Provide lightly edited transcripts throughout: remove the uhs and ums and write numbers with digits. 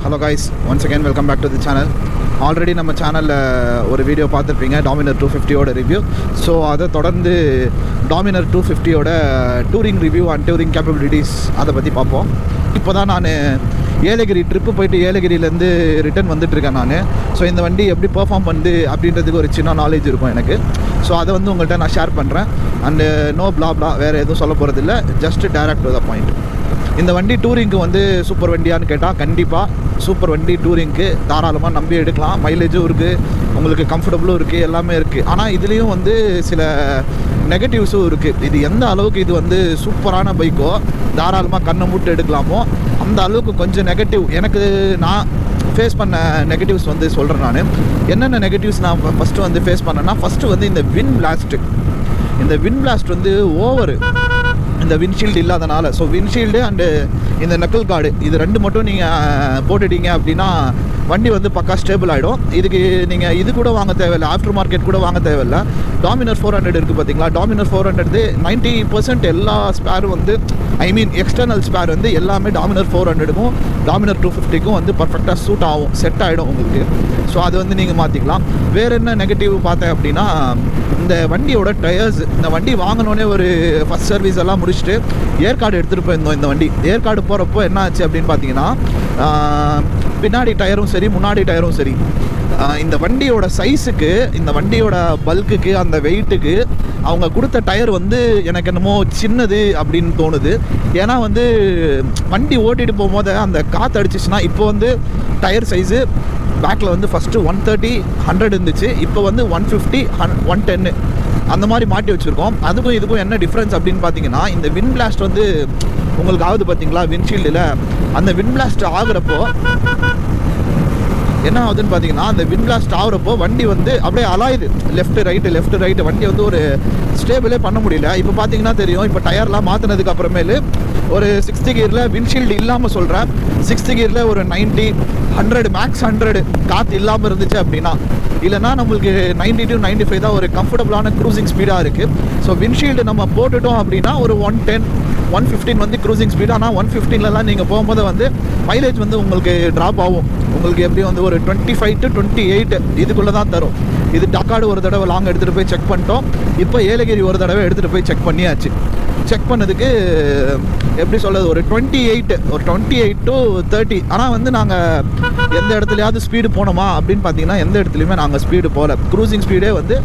Hello guys, once again welcome back to the channel. ஆல்ரெடி நம்ம சேனலில் ஒரு வீடியோ பார்த்துருப்பீங்க, டாமினர் 250யோட ரிவ்யூ. ஸோ அதை தொடர்ந்து டாமினர் 250யோட touring review and touring capabilities அதை பற்றி பார்ப்போம். இப்போ தான் நான் ஏலகிரி ட்ரிப்பு போயிட்டு ஏலகிரியிலேருந்து ரிட்டன் வந்துட்டுருக்கேன் நான். ஸோ இந்த வண்டி எப்படி பெர்ஃபார்ம் பண்ணுது அப்படின்றதுக்கு ஒரு சின்ன நாலேஜ் இருக்கும் எனக்கு. ஸோ அதை வந்து உங்கள்கிட்ட நான் ஷேர் பண்ணுறேன். அண்டு நோ பிளா வேறு எதுவும் சொல்ல போகிறதில்ல, just direct to the point. இந்த வண்டி டூரிங்க்கு வந்து சூப்பர் வண்டியான்னு கேட்டால் கண்டிப்பாக சூப்பர் வண்டி. டூரிங்க்கு தாராளமாக நம்பி எடுக்கலாம். மைலேஜும் இருக்குது, உங்களுக்கு கம்ஃபர்டபுளும் இருக்குது, எல்லாமே இருக்குது. ஆனால் இதுலேயும் வந்து சில நெகட்டிவ்ஸும் இருக்குது. இது எந்த அளவுக்கு இது வந்து சூப்பரான பைக்கோ தாராளமாக கண்ணை மூட்டு எடுக்கலாமோ அந்த அளவுக்கு கொஞ்சம் நெகட்டிவ் எனக்கு நான் ஃபேஸ் பண்ண நெகட்டிவ்ஸ் வந்து சொல்கிறேன். நான் என்னென்ன நெகட்டிவ்ஸ் நான் ஃபஸ்ட்டு வந்து ஃபேஸ் பண்ணேன்னா, ஃபஸ்ட்டு வந்து இந்த விண்ட் பிளாஸ்ட் வந்து ஓவரு, இந்த விண்ட்ஷீல்டு இல்லாதனால. ஸோ விண்ட்ஷீல்டு அண்டு இந்த நக்கல் கார்டு இது ரெண்டு மட்டும் நீங்கள் போட்டுட்டீங்க அப்படின்னா வண்டி வந்து பக்கா ஸ்டேபிள் ஆகிடும். இதுக்கு நீங்கள் இது கூட வாங்க தேவையில்லை, ஆஃப்டர் மார்க்கெட் கூட வாங்க தேவையில்லை. டாமினர் 400 இருக்குது பார்த்தீங்களா, டாமினர் 400 90% எல்லா ஸ்பேரும் வந்து எக்ஸ்டர்னல் ஸ்பேர் வந்து எல்லாமே டாமினர் 400க்கும் டாமினர் 250க்கும் வந்து பர்ஃபெக்டாக சூட் ஆகும், செட் ஆகிடும் உங்களுக்கு. ஸோ அது வந்து நீங்கள் மாற்றிக்கலாம். வேறு என்ன நெகட்டிவ் பார்த்தேன் அப்படின்னா, இந்த வண்டியோட டயர்ஸ். இந்த வண்டி வாங்கினோடனே ஒரு ஃபஸ்ட் சர்வீஸ் எல்லாம் முடிச்சுட்டு ஏற்காடு எடுத்துகிட்டு போயிருந்தோம். இந்த வண்டி ஏற்காடு போகிறப்போ என்ன ஆச்சு அப்படின்னு பார்த்தீங்கன்னா, பின்னாடி டயரும் சரி முன்னாடி டயரும் சரி, இந்த வண்டியோட சைஸுக்கு, இந்த வண்டியோட பல்க்குக்கு, அந்த வெயிட்டுக்கு அவங்க கொடுத்த டயர் வந்து எனக்கு என்னமோ சின்னது அப்படின்னு தோணுது. ஏன்னா வந்து வண்டி ஓட்டிகிட்டு போகும்போது அந்த காற்று அடிச்சிச்சுன்னா, இப்போ வந்து டயர் சைஸு பேக்கில் வந்து ஃபஸ்ட்டு 130 100 இருந்துச்சு, இப்போ வந்து 150 110 அந்த மாதிரி மாட்டி வச்சுருக்கோம். அதுக்கும் இதுக்கும் என்ன டிஃப்ரென்ஸ் அப்படின்னு பார்த்தீங்கன்னா, இந்த விண்ட் பிளாஸ்ட் வந்து உங்களுக்கு ஆகுது பார்த்தீங்களா விண்ட்ஷீல்டில். அந்த விண்ட் பிளாஸ்ட் ஆகுறப்போ என்ன ஆகுதுன்னு பார்த்தீங்கன்னா, அந்த விண்ட் பிளாஸ்ட் ஆகுறப்போ வண்டி வந்து அப்படியே அலாயுது, லெஃப்ட் ரைட்டு வண்டி வந்து ஒரு ஸ்டேபிளே பண்ண முடியல. இப்போ பார்த்தீங்கன்னா தெரியும், இப்போ டயர்லாம் மாற்றினதுக்கு அப்புறமேலு ஒரு 60 கியரில் விண்ட்ஷீல்டு இல்லாமல் சொல்கிறேன், 60 கியரில் ஒரு 90 100 மேக்ஸ் 100 காற்று இல்லாமல் இருந்துச்சு அப்படின்னா, இல்லைனா நம்மளுக்கு 90 to 95 தான் ஒரு கம்ஃபர்டபுளான க்ரூசிங் ஸ்பீடாக இருக்குது. ஸோ விண்ட்ஷீல்டு நம்ம போட்டுட்டோம் அப்படின்னா ஒரு 110 115 வந்து க்ரூசிங் ஸ்பீடு. ஆனால் 115லலாம் நீங்கள் போகும்போது வந்து மைலேஜ் வந்து உங்களுக்கு ட்ராப் ஆகும். உங்களுக்கு எப்படியும் வந்து ஒரு 25 to 28 இதுக்குள்ளே தான் தரும். இது டக்காடு ஒரு தடவை லாங் எடுத்துகிட்டு போய் செக் பண்ணிட்டோம். இப்போ ஏலகிரி ஒரு தடவை எடுத்துகிட்டு போய் செக் பண்ணியாச்சு. செக் பண்ணதுக்கு எப்படி சொல்கிறது, ஒரு 28 to 30. ஆனால் வந்து நாங்கள் எந்த இடத்துலையாவது ஸ்பீடு போனோமா அப்படின்னு பார்த்தீங்கன்னா எந்த இடத்துலையுமே நாங்கள் ஸ்பீடு போகல. க்ரூசிங் ஸ்பீடே வந்து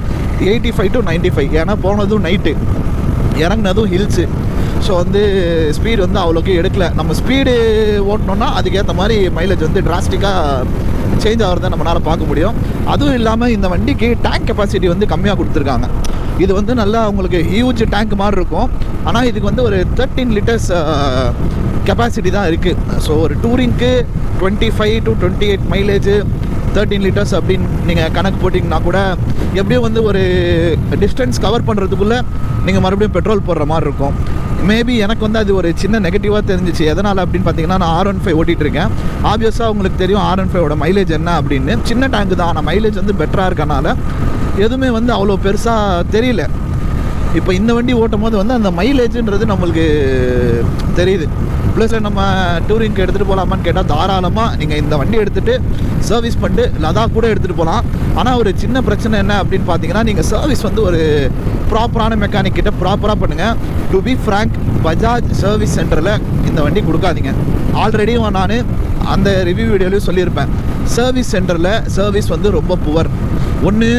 85 to 95. ஏன்னா போனதும் நைட்டு, இறங்கினதும் ஹில்ஸு. ஸோ வந்து ஸ்பீடு வந்து அவ்வளோக்கு எடுக்கல. நம்ம ஸ்பீடு ஓட்டினோன்னா அதுக்கேற்ற மாதிரி மைலேஜ் வந்து டிராஸ்டிக்காக சேஞ்ச் ஆகிறத நம்மளால் பார்க்க முடியும். அதுவும் இல்லாமல் இந்த வண்டிக்கு டேங்க் கெப்பாசிட்டி வந்து கம்மியாக கொடுத்துருக்காங்க. இது வந்து நல்லா உங்களுக்கு ஹியூஜ் டேங்க் மாதிரி இருக்கும். ஆனால் இதுக்கு வந்து ஒரு 13 லிட்டர்ஸ் கெப்பாசிட்டி தான் இருக்குது. ஸோ ஒரு டூரிங்க்கு 25 to 28 மைலேஜ் 13 லிட்டர்ஸ் அப்படின்னு நீங்கள் கணக்கு போட்டிங்கன்னா கூட எப்படியும் வந்து ஒரு டிஸ்டன்ஸ் கவர் பண்ணுறதுக்குள்ளே நீங்கள் மறுபடியும் பெட்ரோல் போடுற மாதிரி இருக்கும். மேபி எனக்கு வந்து அது ஒரு சின்ன நெகட்டிவாக தெரிஞ்சிச்சு. எதனால் அப்படின்னு பார்த்தீங்கன்னா, நான் R15 ஓட்டிகிட்ருக்கேன். ஆப்வியஸாக உங்களுக்கு தெரியும் R15ஓட மைலேஜ் என்ன அப்படின்னு. சின்ன டேங்கு தான், ஆனால் மைலேஜ் வந்து பெட்டராக இருக்கனால எதுவுமே வந்து அவ்வளோ பெருசாக தெரியல. இப்போ இந்த வண்டி ஓட்டும் போது வந்து அந்த மைலேஜுன்றது நம்மளுக்கு தெரியுது. ப்ளஸ் நம்ம டூரிங்க்கு எடுத்துகிட்டு போகலாமான்னு கேட்டால் தாராளமாக நீங்கள் இந்த வண்டி எடுத்துகிட்டு சர்வீஸ் பண்ணிட்டு லடாக் கூட எடுத்துகிட்டு போகலாம். ஆனால் ஒரு சின்ன பிரச்சனை என்ன அப்படின்னு பார்த்தீங்கன்னா, நீங்கள் சர்வீஸ் வந்து ஒரு ப்ராப்பரான மெக்கானிக் கிட்ட ப்ராப்பராக பண்ணுங்கள். To be frank, Bajaj service சென்டரில் இந்த வண்டி கொடுக்காதீங்க. ஆல்ரெடியும் நான் அந்த ரிவ்யூ வீடியோலையும் சொல்லியிருப்பேன், சர்வீஸ் சென்டரில் சர்வீஸ் வந்து ரொம்ப புவர். ஒன்று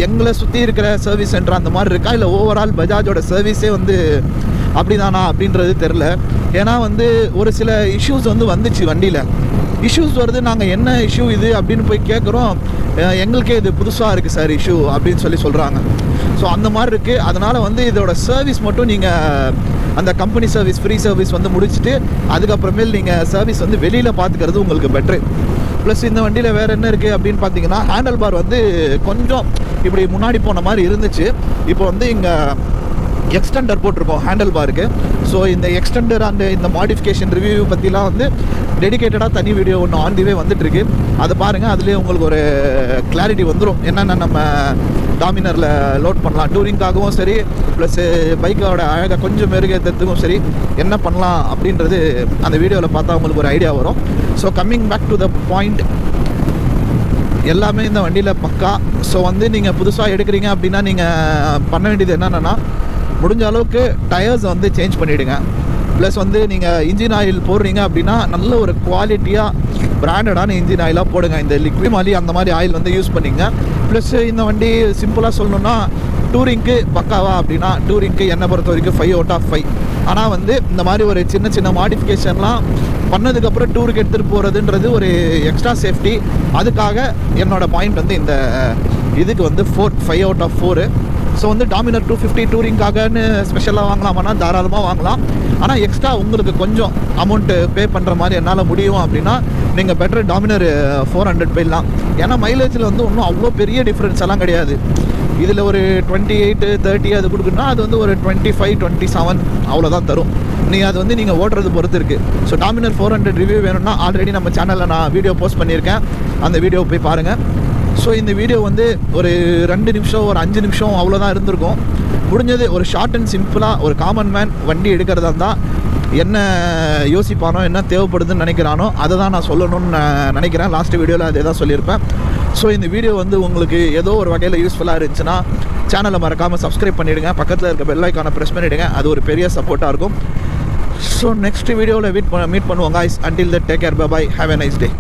எங்களை சுற்றி இருக்கிற சர்வீஸ் சென்டர் அந்த மாதிரி இருக்கா, இல்லை ஓவரால் பஜாஜோட சர்வீஸே வந்து அப்படிதானா அப்படின்றது தெரில. ஏன்னா வந்து ஒரு சில இஷ்யூஸ் வந்து வந்துச்சு வண்டியில். இஷ்யூஸ் வருது, நாங்கள் என்ன இஷ்யூ இது அப்படின்னு போய் கேட்குறோம், எங்களுக்கே இது புதுசாக இருக்குது சார் இஷ்யூ அப்படின்னு சொல்கிறாங்க. ஸோ அந்த மாதிரி இருக்குது. அதனால் வந்து இதோட சர்வீஸ் மட்டும் நீங்கள் அந்த கம்பெனி சர்வீஸ், ஃப்ரீ சர்வீஸ் வந்து முடிச்சுட்டு அதுக்கப்புறமேல் நீங்கள் சர்வீஸ் வந்து வெளியில் பார்த்துக்கிறது உங்களுக்கு பெட்ரு. ப்ளஸ் இந்த வண்டியில் வேறு என்ன இருக்குது அப்படின்னு பார்த்தீங்கன்னா, ஹேண்டில் பார் வந்து கொஞ்சம் இப்படி முன்னாடி போன மாதிரி இருந்துச்சு. இப்போ வந்து இங்கே எக்ஸ்டெண்டர் போட்டிருக்கோம் ஹேண்டில் பாருக்கு. ஸோ இந்த எக்ஸ்டெண்டர் அண்ட் இந்த மாடிஃபிகேஷன் ரிவ்யூ பற்றிலாம் வந்து டெடிக்கேட்டடாக தனி வீடியோ ஒன்று ஆன் தி வே வந்துட்டுருக்கு. அதை பாருங்கள், அதுலேயே உங்களுக்கு ஒரு கிளாரிட்டி வந்துடும் என்னென்ன நம்ம டாமினரில் லோட் பண்ணலாம். டூரிங்காகவும் சரி, ப்ளஸ்ஸு பைக்கோட அழகாக கொஞ்சம் மெருகேற்றத்துக்கும் சரி என்ன பண்ணலாம் அப்படின்றது அந்த வீடியோவில் பார்த்தா உங்களுக்கு ஒரு ஐடியா வரும். So coming back to the point, எல்லாமே இந்த வண்டியில் பக்கா. ஸோ வந்து நீங்கள் புதுசாக எடுக்கிறீங்க அப்படின்னா நீங்கள் பண்ண வேண்டியது என்னென்னா, முடிஞ்ச அளவுக்கு டயர்ஸ் வந்து சேஞ்ச் பண்ணிவிடுங்க. ப்ளஸ் வந்து நீங்கள் இன்ஜின் ஆயில் போடுறீங்க அப்படின்னா நல்ல ஒரு குவாலிட்டியாக பிராண்டடான இன்ஜின் ஆயிலாக போடுங்க. இந்த லிக்விட் மாதிரி அந்த மாதிரி ஆயில் வந்து யூஸ் பண்ணிங்க. ப்ளஸ் இந்த வண்டி சிம்பிளாக சொல்லணுன்னா டூரிங்க்கு பக்காவா அப்படின்னா டூரிங்க்கு என்னை பொறுத்த வரைக்கும் 5/5. ஆனால் வந்து இந்த மாதிரி ஒரு சின்ன சின்ன மாடிஃபிகேஷன்லாம் பண்ணதுக்கப்புறம் டூருக்கு எடுத்துகிட்டு போகிறதுன்றது ஒரு எக்ஸ்ட்ரா சேஃப்டி. அதுக்காக என்னோடய பாயிண்ட் வந்து இந்த இதுக்கு வந்து 5/4. ஸோ வந்து டாமினர் 250 டூரிங்காகன்னு ஸ்பெஷலாக வாங்கலாமான்னா தாராளமாக வாங்கலாம். ஆனால் எக்ஸ்ட்ரா உங்களுக்கு கொஞ்சம் அமௌண்ட்டு பே பண்ணுற மாதிரி என்னால் முடியும் அப்படின்னா நீங்கள் பெட்டர் டாமினர் 400 போயிடலாம். ஏன்னா மைலேஜில் வந்து ஒன்றும் அவ்வளோ பெரிய டிஃப்ரென்ஸ் எல்லாம் கிடையாது. இதில் ஒரு 28, 30 அது கொடுக்குன்னா அது வந்து ஒரு 25, 27 அவ்வளோதான் தரும். அது வந்து நீங்கள் ஓட்டுறது பொறுத்து இருக்குது. ஸோ டாமினர் 400 ரிவ்யூ வேணும்னா ஆல்ரெடி நம்ம சேனலில் நான் வீடியோ போஸ்ட் பண்ணியிருக்கேன், அந்த வீடியோ போய் பாருங்கள். ஸோ இந்த வீடியோ வந்து ஒரு 2 நிமிஷம் ஒரு 5 நிமிஷம் அவ்வளோதான் இருந்திருக்கும். முடிஞ்சது ஒரு ஷார்ட் அண்ட் சிம்பிளாக ஒரு காமன் மேன் வண்டி எடுக்கிறதா இருந்தால் என்ன யோசிப்பானோ என்ன தேவைப்படுதுன்னு நினைக்கிறானோ அதை தான் நான் சொல்லணும்னு நினைக்கிறேன். லாஸ்ட் வீடியோவில் அதே தான் சொல்லியிருப்பேன். ஸோ இந்த வீடியோ வந்து உங்களுக்கு ஏதோ ஒரு வகையில் யூஸ்ஃபுல்லாக இருந்துச்சுன்னா சேனலை மறக்காமல் சப்ஸ்கிரைப் பண்ணிவிடுங்க, பக்கத்தில் இருக்க பெல் ஐக்கானை ப்ரெஸ் பண்ணிவிடுங்க, அது ஒரு பெரிய சப்போர்ட்டாக இருக்கும். ஸோ நெக்ஸ்ட் வீடியோவில் மீட் பண்ணுவோம் guys. Until then, take care, bye bye, have a nice day.